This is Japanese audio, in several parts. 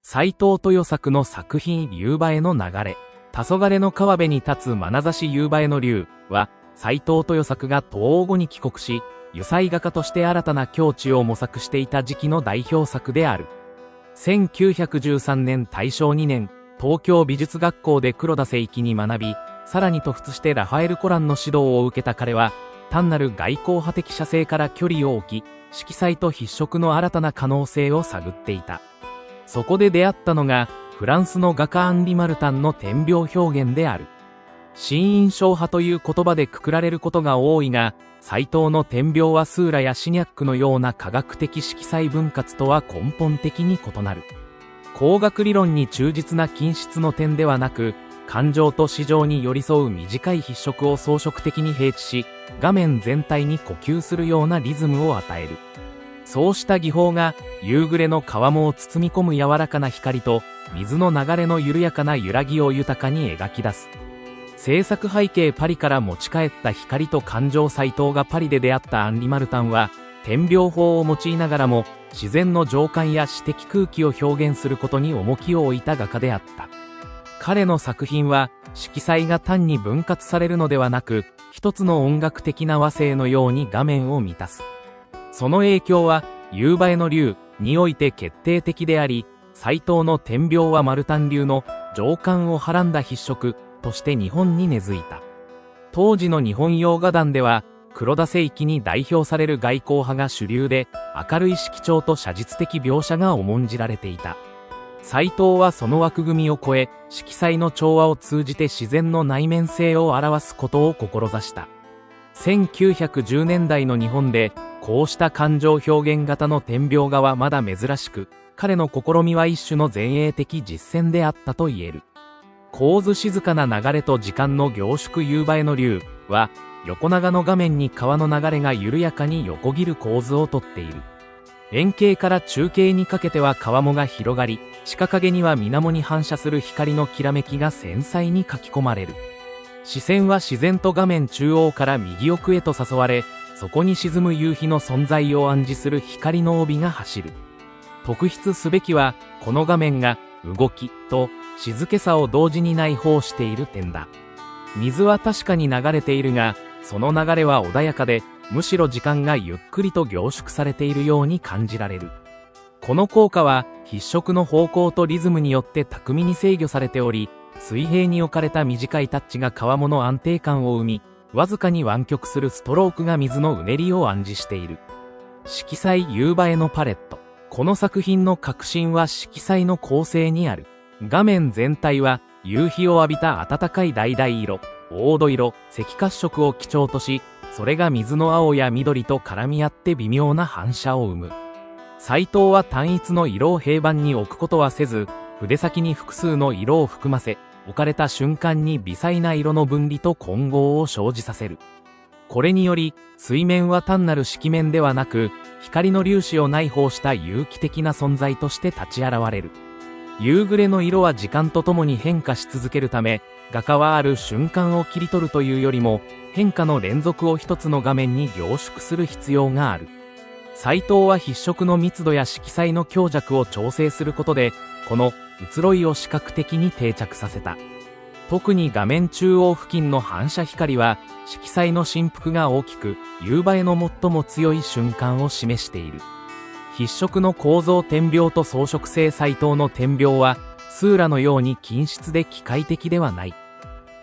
斎藤豊作の作品夕映えの流れ。黄昏の川辺に立つ眼差し夕映えの竜は、斎藤豊作が東欧後に帰国し、油彩画家として新たな境地を模索していた時期の代表作である。1913年大正2年、東京美術学校で黒田清輝に学び、さらに突出してラファエル・コランの指導を受けた彼は、単なる外交派的写生から距離を置き、色彩と筆色の新たな可能性を探っていた。そこで出会ったのが、フランスの画家アンリ・マルタンの点描表現である。新印象派という言葉でくくられることが多いが、斎藤の点描はスーラやシニャックのような科学的色彩分割とは根本的に異なる。工学理論に忠実な均質の点ではなく、感情と視情に寄り添う短い筆色を装飾的に配置し、画面全体に呼吸するようなリズムを与える。そうした技法が、夕暮れの川面を包み込む柔らかな光と、水の流れの緩やかな揺らぎを豊かに描き出す。制作背景パリから持ち帰った光と感情。斎藤がパリで出会ったアンリ・マルタンは、点描法を用いながらも、自然の情感や詩的空気を表現することに重きを置いた画家であった。彼の作品は、色彩が単に分割されるのではなく、一つの音楽的な和声のように画面を満たす。その影響は、夕映えの竜において決定的であり、斎藤の点描はマルタン流の情感をはらんだ筆色として日本に根付いた。当時の日本洋画壇では、黒田清輝に代表される外交派が主流で、明るい色調と写実的描写が重んじられていた。斎藤はその枠組みを超え、色彩の調和を通じて自然の内面性を表すことを志した。1910年代の日本で、こうした感情表現型の点描画はまだ珍しく、彼の試みは一種の前衛的実践であったと言える。構図静かな流れと時間の凝縮。夕映えの竜は、横長の画面に川の流れが緩やかに横切る構図をとっている。遠景から中景にかけては川面が広がり、地下影には水面に反射する光のきらめきが繊細に書き込まれる。視線は自然と画面中央から右奥へと誘われ、そこに沈む夕日の存在を暗示する光の帯が走る。特筆すべきは、この画面が動きと静けさを同時に内包している点だ。水は確かに流れているが、その流れは穏やかで、むしろ時間がゆっくりと凝縮されているように感じられる。この効果は、筆色の方向とリズムによって巧みに制御されており、水平に置かれた短いタッチが川面の安定感を生み、わずかに湾曲するストロークが水のうねりを暗示している。色彩夕映えのパレット。この作品の核心は色彩の構成にある。画面全体は夕日を浴びた暖かい橙色、黄土色、赤褐色を基調とし、それが水の青や緑と絡み合って微妙な反射を生む。斎藤は単一の色を平板に置くことはせず、筆先に複数の色を含ませ、置かれた瞬間に微細な色の分離と混合を生じさせる。これにより、水面は単なる色面ではなく、光の粒子を内包した有機的な存在として立ち現れる。夕暮れの色は時間とともに変化し続けるため、画家はある瞬間を切り取るというよりも、変化の連続を一つの画面に凝縮する必要がある。斎藤は筆色の密度や色彩の強弱を調整することで、この移ろいを視覚的に定着させた。特に画面中央付近の反射光は、色彩の振幅が大きく、夕映えの最も強い瞬間を示している。筆色の構造点描と装飾性。斎藤の点描は、スーラのように均質で機械的ではない。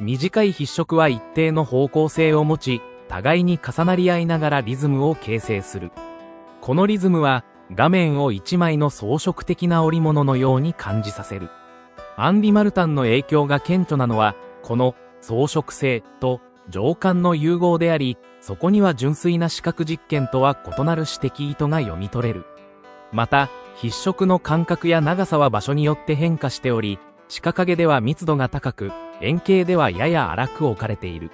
短い筆色は一定の方向性を持ち、互いに重なり合いながらリズムを形成する。このリズムは、画面を一枚の装飾的な織物のように感じさせる。アンリ・マルタンの影響が顕著なのは、この装飾性と情感の融合であり、そこには純粋な視覚実験とは異なる詩的意図が読み取れる。また、筆色の間隔や長さは場所によって変化しており、地下影では密度が高く、遠景ではやや荒く置かれている。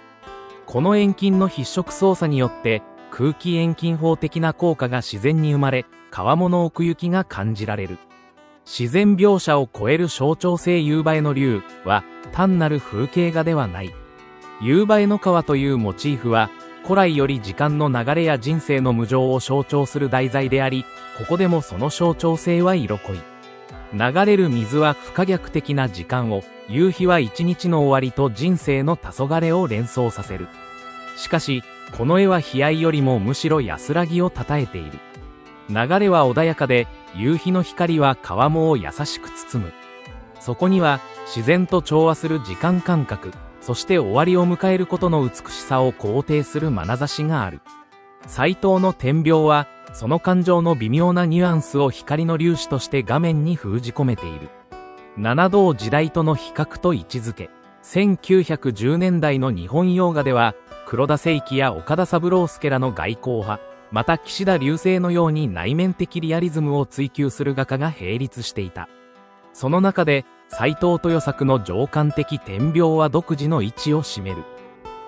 この遠近の筆色操作によって、空気遠近法的な効果が自然に生まれ、川面の奥行きが感じられる。自然描写を超える象徴性。夕映えの竜は単なる風景画ではない。夕映えの川というモチーフは古来より時間の流れや人生の無常を象徴する題材であり、ここでもその象徴性は色濃い。流れる水は不可逆的な時間を、夕日は一日の終わりと人生の黄昏を連想させる。しかし、この絵は悲哀よりもむしろ安らぎをたたえている。流れは穏やかで、夕日の光は川面を優しく包む。そこには、自然と調和する時間感覚、そして終わりを迎えることの美しさを肯定する眼差しがある。斎藤の点描は、その感情の微妙なニュアンスを光の粒子として画面に封じ込めている。七道時代との比較と位置づけ。1910年代の日本洋画では、黒田清輝や岡田三郎助らの外交派、また岸田流星のように内面的リアリズムを追求する画家が並立していた。その中で、斎藤豊作の情感的点描は独自の位置を占める。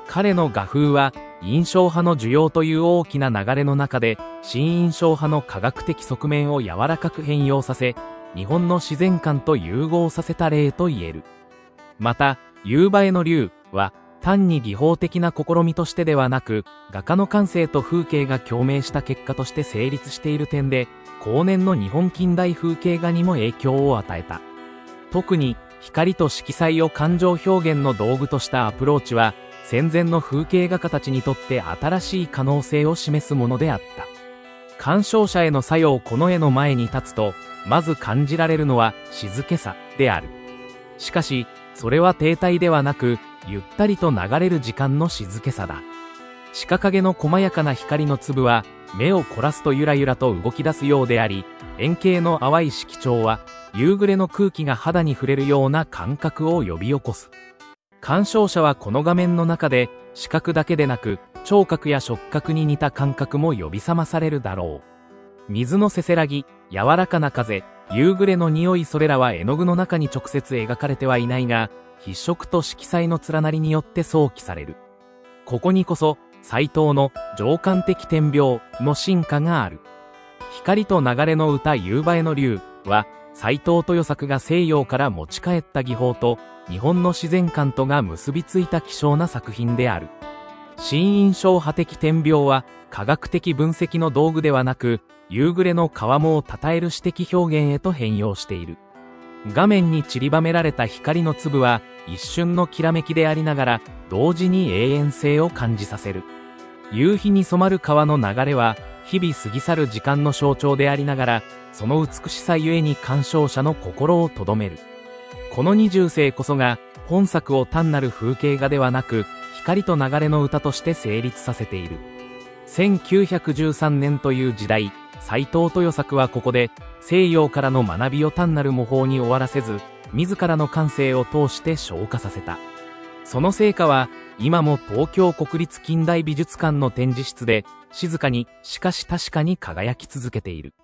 彼の画風は、印象派の需要という大きな流れの中で、新印象派の科学的側面を柔らかく変容させ、日本の自然観と融合させた例と言える。また、夕映えの龍は、単に技法的な試みとしてではなく、画家の感性と風景が共鳴した結果として成立している点で、後年の日本近代風景画にも影響を与えた。特に、光と色彩を感情表現の道具としたアプローチは、戦前の風景画家たちにとって新しい可能性を示すものであった。鑑賞者への作用この絵の前に立つと、まず感じられるのは静けさである。しかし、それは停滞ではなく、ゆったりと流れる時間の静けさだ。地下影の細やかな光の粒は、目を凝らすとゆらゆらと動き出すようであり、円形の淡い色調は、夕暮れの空気が肌に触れるような感覚を呼び起こす。鑑賞者はこの画面の中で、視覚だけでなく、聴覚や触覚に似た感覚も呼び覚まされるだろう。水のせせらぎ、柔らかな風、夕暮れの匂いそれらは絵の具の中に直接描かれてはいないが、筆色と色彩の連なりによって想起される。ここにこそ、斎藤の情感的点描の進化がある。光と流れの歌夕映えの龍は、斎藤豊作が西洋から持ち帰った技法と、日本の自然観とが結びついた希少な作品である。新印象派的点描は、科学的分析の道具ではなく、夕暮れの川面を称える詩的表現へと変容している。画面に散りばめられた光の粒は、一瞬のきらめきでありながら、同時に永遠性を感じさせる。夕日に染まる川の流れは、日々過ぎ去る時間の象徴でありながら、その美しさゆえに鑑賞者の心をとどめる。この二重性こそが、本作を単なる風景画ではなく、光と流れの歌として成立させている。1913年という時代、斎藤豊作はここで、西洋からの学びを単なる模倣に終わらせず、自らの感性を通して昇華させた。その成果は、今も東京国立近代美術館の展示室で、静かに、しかし確かに輝き続けている。